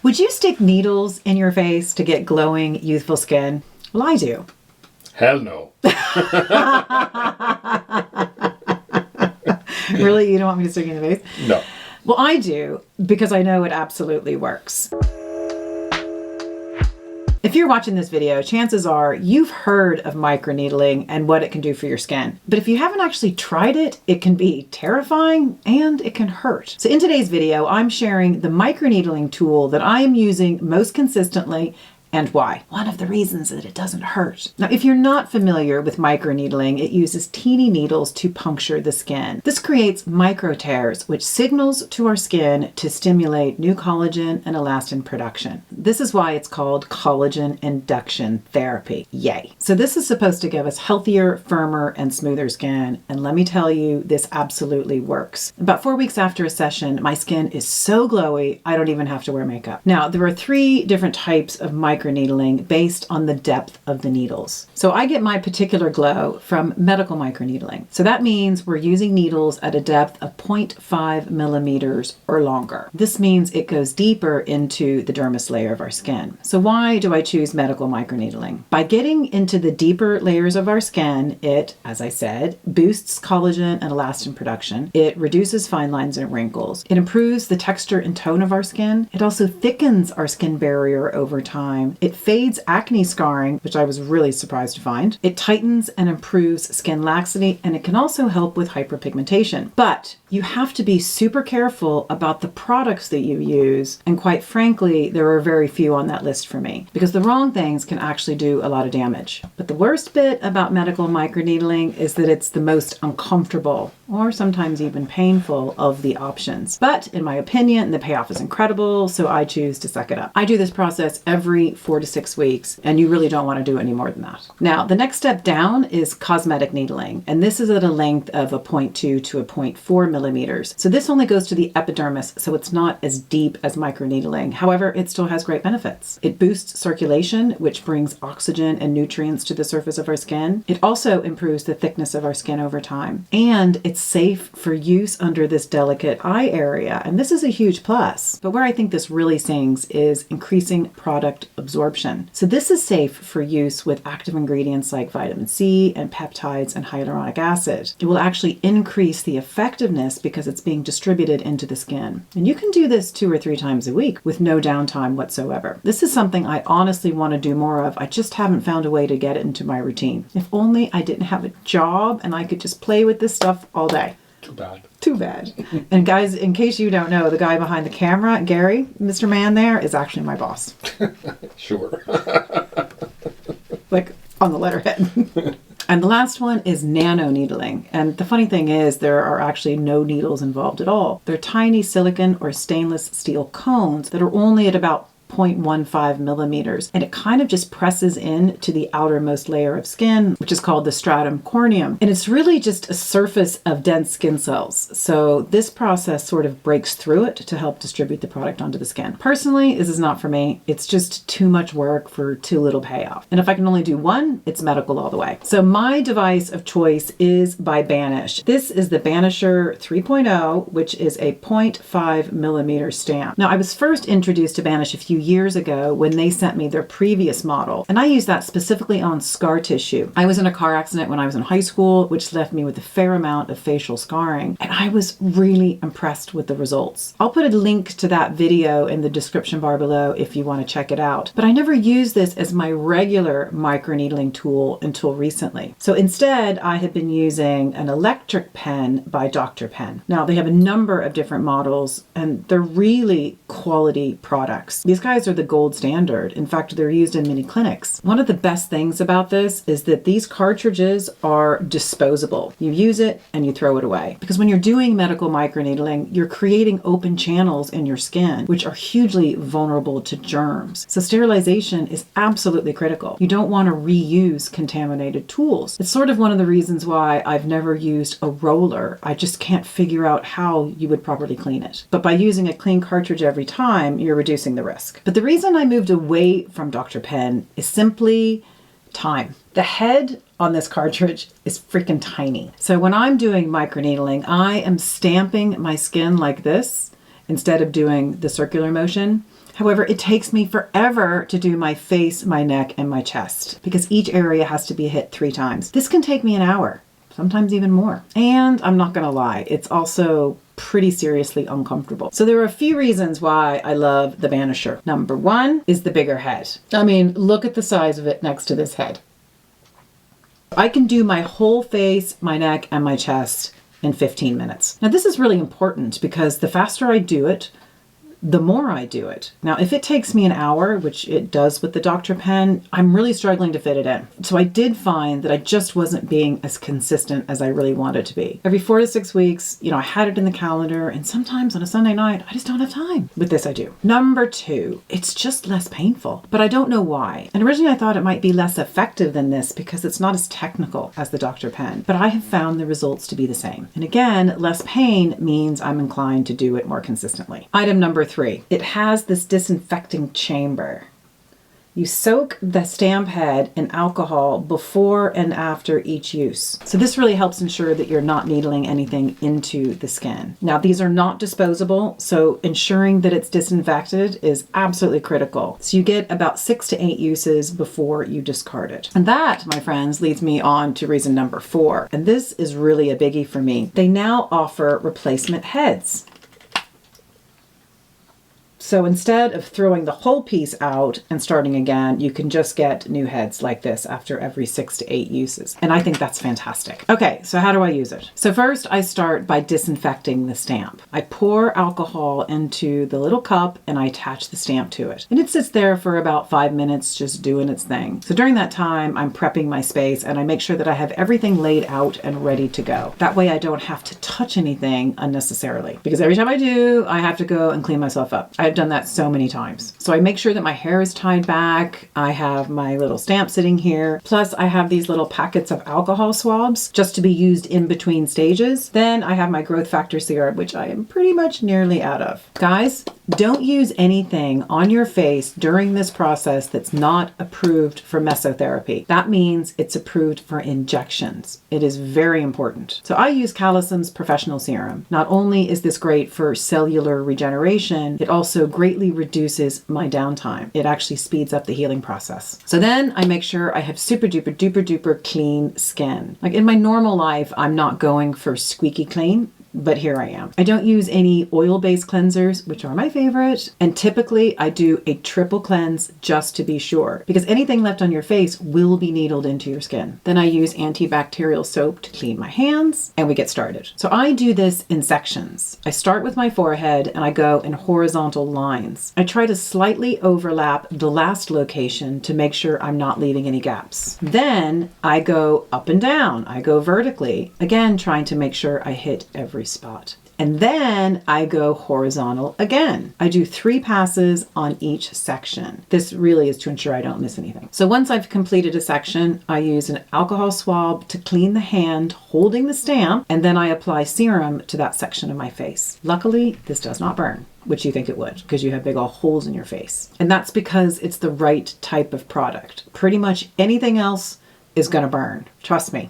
Would you stick needles in your face to get glowing, youthful skin? Well, I do. Hell no. Really? You don't want me to stick it in the face? No. Well, I do, because I know it absolutely works. If you're watching this video, chances are you've heard of microneedling and what it can do for your skin. But if you haven't actually tried it, it can be terrifying and it can hurt. So in today's video, I'm sharing the microneedling tool that I am using most consistently and why. One of the reasons that it doesn't hurt. Now, if you're not familiar with microneedling, it uses teeny needles to puncture the skin. This creates micro tears, which signals to our skin to stimulate new collagen and elastin production. This is why it's called collagen induction therapy. Yay. So this is supposed to give us healthier, firmer, and smoother skin. And let me tell you, this absolutely works. About 4 weeks after a session, my skin is so glowy, I don't even have to wear makeup. Now, there are 3 different types of microneedling based on the depth of the needles. So I get my particular glow from medical microneedling. So that means we're using needles at a depth of 0.5 millimeters or longer. This means it goes deeper into the dermis layer of our skin. So why do I choose medical microneedling? By getting into the deeper layers of our skin, it, as I said, boosts collagen and elastin production. It reduces fine lines and wrinkles. It improves the texture and tone of our skin. It also thickens our skin barrier over time. It fades acne scarring, which I was really surprised to find. It tightens and improves skin laxity, and it can also help with hyperpigmentation. But you have to be super careful about the products that you use, and quite frankly, there are very few on that list for me, because the wrong things can actually do a lot of damage. But the worst bit about medical microneedling is that it's the most uncomfortable, or sometimes even painful, of the options. But in my opinion, the payoff is incredible, so I choose to suck it up. I do this process every 4 to 6 weeks, and you really don't want to do any more than that. Now, the next step down is cosmetic needling, and this is at a length of a 0.2 to a 0.4 millimeters. So this only goes to the epidermis, so it's not as deep as microneedling. However, it still has great benefits. It boosts circulation, which brings oxygen and nutrients to the surface of our skin. It also improves the thickness of our skin over time, and it's safe for use under this delicate eye area, and this is a huge plus. But where I think this really sings is increasing product absorption. So this is safe for use with active ingredients like vitamin C and peptides and hyaluronic acid. It will actually increase the effectiveness because it's being distributed into the skin. And you can do this 2 or 3 times a week with no downtime whatsoever. This is something I honestly want to do more of. I just haven't found a way to get it into my routine. If only I didn't have a job and I could just play with this stuff all day. Too bad. Too bad. And guys, in case you don't know, the guy behind the camera, Gary, Mr. Man there, is actually my boss. Sure. Like on the letterhead. And the last one is nano needling. And the funny thing is there are actually no needles involved at all. They're tiny silicon or stainless steel cones that are only at about 0.15 millimeters, and it kind of just presses in to the outermost layer of skin, which is called the stratum corneum. And it's really just a surface of dense skin cells. So this process sort of breaks through it to help distribute the product onto the skin. Personally, this is not for me. It's just too much work for too little payoff. And if I can only do one, it's medical all the way. So my device of choice is by Banish. This is the Banisher 3.0, which is a 0.5 millimeter stamp. Now, I was first introduced to Banish a few years ago when they sent me their previous model, and I used that specifically on scar tissue. I was in a car accident when I was in high school, which left me with a fair amount of facial scarring, and I was really impressed with the results. I'll put a link to that video in the description bar below if you want to check it out. But I never used this as my regular microneedling tool until recently. So instead, I had been using an electric pen by Dr. Pen. Now, they have a number of different models, and they're really quality products. These guys are the gold standard. In fact, they're used in many clinics. One of the best things about this is that these cartridges are disposable. You use it and you throw it away. Because when you're doing medical microneedling, you're creating open channels in your skin, which are hugely vulnerable to germs. So sterilization is absolutely critical. You don't want to reuse contaminated tools. It's sort of one of the reasons why I've never used a roller. I just can't figure out how you would properly clean it. But by using a clean cartridge every time, you're reducing the risk. But the reason I moved away from Dr. Pen is simply time. The head on this cartridge is freaking tiny. So when I'm doing microneedling, I am stamping my skin like this instead of doing the circular motion. However, it takes me forever to do my face, my neck, and my chest because each area has to be hit 3 times. This can take me an hour, sometimes even more. And I'm not gonna lie, it's also pretty seriously uncomfortable. So there are a few reasons why I love the Banisher. Number 1 is the bigger head. I mean, look at the size of it next to this head. I can do my whole face, my neck, and my chest in 15 minutes. Now this is really important because the faster I do it, the more I do it. Now, if it takes me an hour, which it does with the Dr. Pen, I'm really struggling to fit it in. So I did find that I just wasn't being as consistent as I really wanted to be. Every 4 to 6 weeks, I had it in the calendar, and sometimes on a Sunday night, I just don't have time. With this, I do. Number 2, it's just less painful, but I don't know why. And originally I thought it might be less effective than this because it's not as technical as the Dr. Pen, but I have found the results to be the same. And again, less pain means I'm inclined to do it more consistently. Item number 3, it has this disinfecting chamber. You soak the stamp head in alcohol before and after each use. So this really helps ensure that you're not needling anything into the skin. Now, these are not disposable, so ensuring that it's disinfected is absolutely critical. So you get about 6 to 8 uses before you discard it. And that, my friends, leads me on to reason number 4. And this is really a biggie for me. They now offer replacement heads. So instead of throwing the whole piece out and starting again, you can just get new heads like this after every 6 to 8 uses. And I think that's fantastic. Okay, so how do I use it? So first I start by disinfecting the stamp. I pour alcohol into the little cup and I attach the stamp to it. And it sits there for about 5 minutes just doing its thing. So during that time, I'm prepping my space and I make sure that I have everything laid out and ready to go. That way I don't have to touch anything unnecessarily. Because every time I do, I have to go and clean myself up. I've done that so many times. So I make sure that my hair is tied back. I have my little stamp sitting here. Plus I have these little packets of alcohol swabs just to be used in between stages. Then I have my growth factor serum, which I am pretty much nearly out of. Guys, don't use anything on your face during this process that's not approved for mesotherapy. That means it's approved for injections. It is very important. So I use Callison's Professional Serum. Not only is this great for cellular regeneration, it also greatly reduces my downtime. It actually speeds up the healing process. So then I make sure I have super duper duper duper clean skin. Like in my normal life, I'm not going for squeaky clean. But here I am. I don't use any oil-based cleansers, which are my favorite. And typically I do a triple cleanse just to be sure, because anything left on your face will be needled into your skin. Then I use antibacterial soap to clean my hands and we get started. So I do this in sections. I start with my forehead and I go in horizontal lines. I try to slightly overlap the last location to make sure I'm not leaving any gaps. Then I go up and down. I go vertically, again, trying to make sure I hit every spot. And then I go horizontal again. I do 3 passes on each section. This really is to ensure I don't miss anything. So once I've completed a section, I use an alcohol swab to clean the hand holding the stamp, and then I apply serum to that section of my face. Luckily, this does not burn, which you think it would because you have big old holes in your face. And that's because it's the right type of product. Pretty much anything else is gonna burn. Trust me.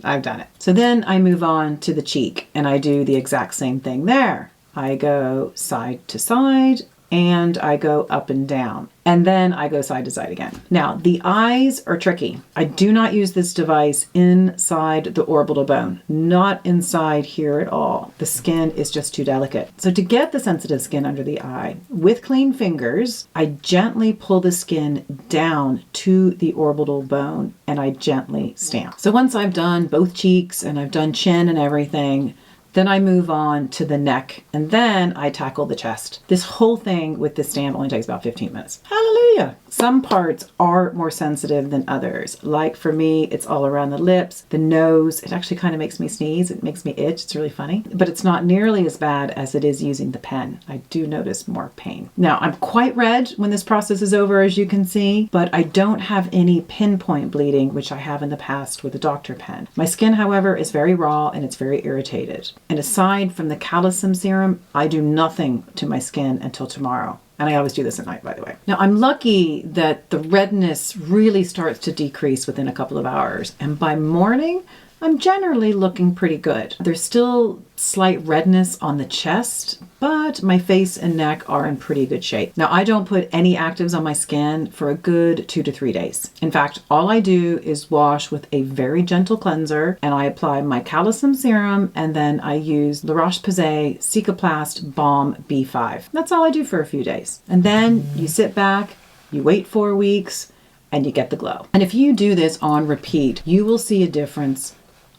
I've done it. So then I move on to the cheek and I do the exact same thing there. I go side to side and I go up and down. And then I go side to side again. Now, the eyes are tricky. I do not use this device inside the orbital bone, not inside here at all. The skin is just too delicate. So to get the sensitive skin under the eye, with clean fingers, I gently pull the skin down to the orbital bone and I gently stamp. So once I've done both cheeks and I've done chin and everything, then I move on to the neck and then I tackle the chest. This whole thing with this stamp only takes about 15 minutes. Hallelujah. Some parts are more sensitive than others. Like for me, it's all around the lips, the nose. It actually kind of makes me sneeze. It makes me itch. It's really funny, but it's not nearly as bad as it is using the pen. I do notice more pain. Now I'm quite red when this process is over, as you can see, but I don't have any pinpoint bleeding, which I have in the past with the Dr. Pen. My skin, however, is very raw and it's very irritated. And aside from the Callison serum, I do nothing to my skin until tomorrow. And I always do this at night, by the way. Now, I'm lucky that the redness really starts to decrease within a couple of hours. And by morning, I'm generally looking pretty good. There's still slight redness on the chest, but my face and neck are in pretty good shape. Now, I don't put any actives on my skin for a good 2 to 3 days. In fact, all I do is wash with a very gentle cleanser, and I apply my calcium serum, and then I use La Roche-Posay Cicaplast Balm B5. That's all I do for a few days. And then you sit back, you wait 4 weeks, and you get the glow. And if you do this on repeat, you will see a difference,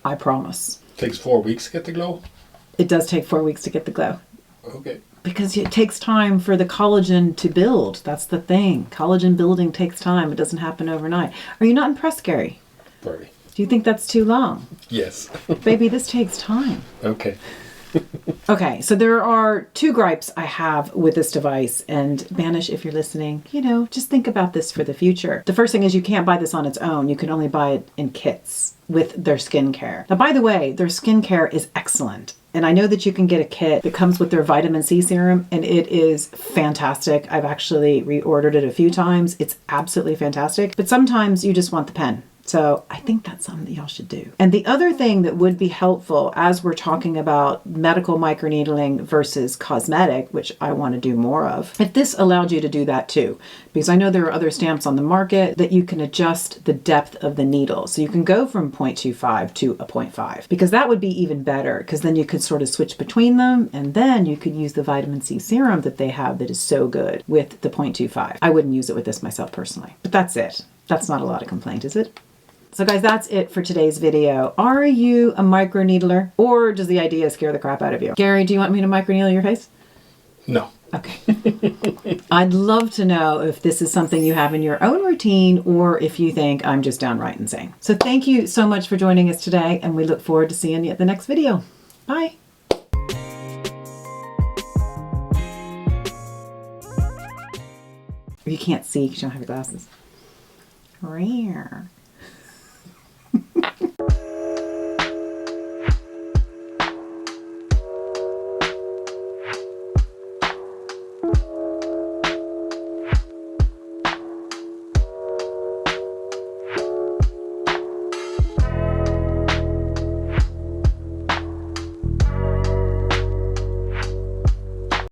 I promise. Takes 4 weeks to get the glow? It does take 4 weeks to get the glow. Okay. Because it takes time for the collagen to build. That's the thing. Collagen building takes time. It doesn't happen overnight. Are you not impressed, Gary? Very. Do you think that's too long? Yes. Baby, this takes time. Okay. Okay, so there are 2 gripes I have with this device, and Banish, if you're listening, just think about this for the future. The first thing is you can't buy this on its own. You can only buy it in kits with their skincare. Now, by the way, their skincare is excellent. And I know that you can get a kit that comes with their vitamin C serum, and it is fantastic. I've actually reordered it a few times. It's absolutely fantastic. But sometimes you just want the pen. So I think that's something that y'all should do. And the other thing that would be helpful as we're talking about medical microneedling versus cosmetic, which I want to do more of, if this allowed you to do that too, because I know there are other stamps on the market that you can adjust the depth of the needle. So you can go from 0.25 to a 0.5, because that would be even better, because then you could sort of switch between them, and then you could use the vitamin C serum that they have that is so good with the 0.25. I wouldn't use it with this myself personally, but that's it. That's not a lot of complaint, is it? So guys, that's it for today's video. Are you a microneedler, or does the idea scare the crap out of you? Gary, do you want me to microneedle your face? No. Okay. I'd love to know if this is something you have in your own routine, or if you think I'm just downright insane. So thank you so much for joining us today, and we look forward to seeing you at the next video. Bye. You can't see because you don't have your glasses. Rare.